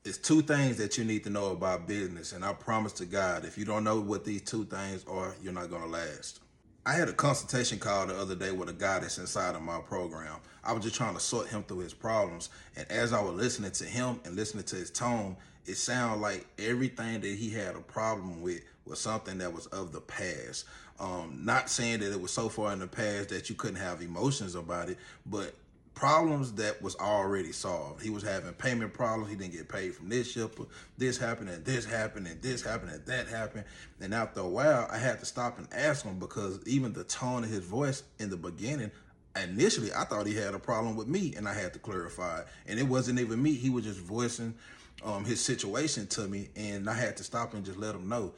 It's two things that you need to know about business, and I promise to God, if you don't know what these two things are, you're not gonna last. I had a consultation call the other day with a guy that's inside of my program. I was just trying to sort him through his problems, and as I was listening to him and listening to his tone, it sounded like everything that he had a problem with was something that was of the past. Not saying that it was so far in the past that you couldn't have emotions about it, but problems that was already solved. He was having payment problems. He didn't get paid from this shipper. This happened and this happened and this happened and that happened. And after a while, I had to stop and ask him because even the tone of his voice in the beginning, initially, I thought he had a problem with me, and I had to clarify it. And it wasn't even me. He was just voicing his situation to me, and I had to stop and just let him know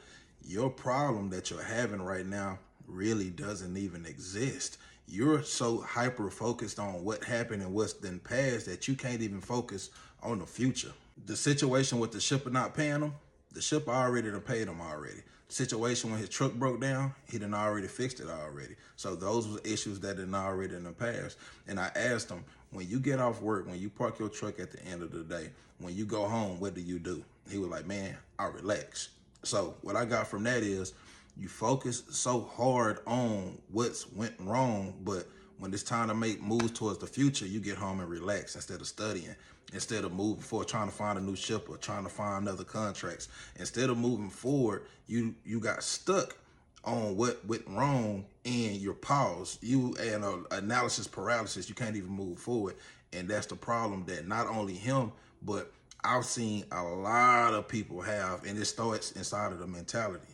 your problem that you're having right now really doesn't even exist. You're so hyper focused on what happened and what's been past that you can't even focus on the future. The situation with the shipper not paying him, the shipper already done paid him already. The situation when his truck broke down, he done already fixed it already. So those were issues that done already in the past. And I asked him, when you get off work, when you park your truck at the end of the day, when you go home, what do you do? He was like, man, I relax. So what I got from that is you focus so hard on what's went wrong, but when it's time to make moves towards the future, you get home and relax instead of studying, instead of moving forward, trying to find a new shipper, trying to find other contracts. Instead of moving forward, you got stuck on what went wrong and your pause. You and analysis paralysis, you can't even move forward. And that's the problem that not only him, but I've seen a lot of people have, and it starts inside of the mentality.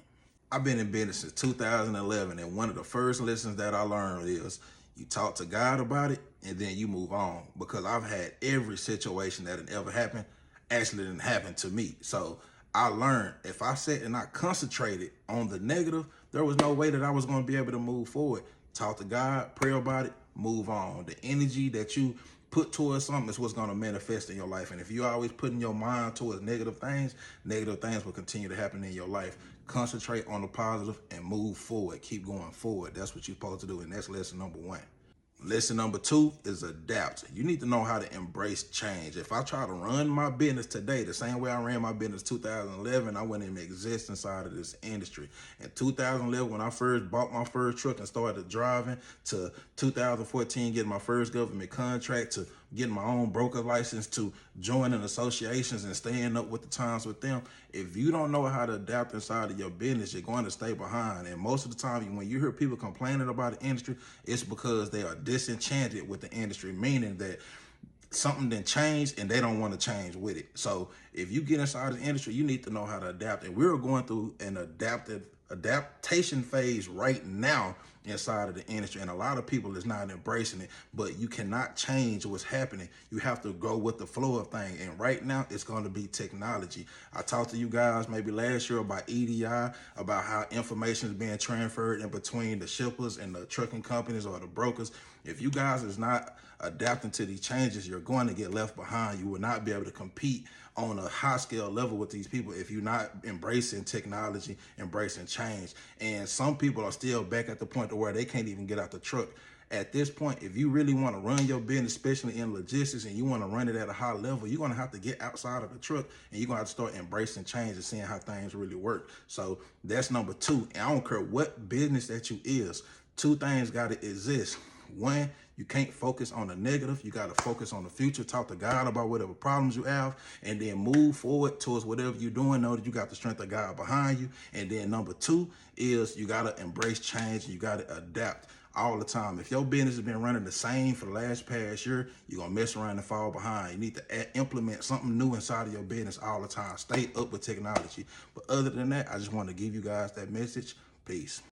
I've been in business since 2011, and one of the first lessons that I learned is you talk to God about it and then you move on. Because I've had every situation that had ever happened actually didn't happen to me. So I learned if I sat and I concentrated on the negative, there was no way that I was going to be able to move forward. Talk to God, pray about it, move on. The energy that you put towards something is what's going to manifest in your life. And if you always putting your mind towards negative things will continue to happen in your life. Concentrate on the positive and move forward. Keep going forward. That's what you're supposed to do. And that's lesson number one. Lesson number two is adapt. You need to know how to embrace change. If I try to run my business today, the same way I ran my business 2011, I wouldn't even exist inside of this industry. In 2011, when I first bought my first truck and started driving, to 2014, getting my first government contract, to getting my own broker license, to joining associations and staying up with the times with them. If you don't know how to adapt inside of your business, you're going to stay behind. And most of the time, when you hear people complaining about the industry, it's because they are disenchanted with the industry, meaning that something didn't change and they don't want to change with it. So if you get inside the industry, you need to know how to adapt. And we're going through an adaptation phase right now inside of the industry, and a lot of people is not embracing it. But you cannot change what's happening. You have to go with the flow of things, and right now it's going to be technology. I talked to you guys maybe last year about EDI, about how information is being transferred in between the shippers and the trucking companies or the brokers. If you guys is not adapting to these changes, you're going to get left behind. You will not be able to compete on a high scale level with these people if you're not embracing technology, embracing change. And some people are still back at the point to where they can't even get out the truck. At this point, if you really want to run your business, especially in logistics, and you want to run it at a high level, you're going to have to get outside of the truck and you're going to have to start embracing change and seeing how things really work. So that's number two. And I don't care what business that you is, two things got to exist. One, you can't focus on the negative. You got to focus on the future. Talk to God about whatever problems you have, and then move forward towards whatever you're doing. Know that you got the strength of God behind you. And then number two is you got to embrace change. And you got to adapt all the time. If your business has been running the same for the past year, you're going to mess around and fall behind. You need to implement something new inside of your business all the time. Stay up with technology. But other than that, I just want to give you guys that message. Peace.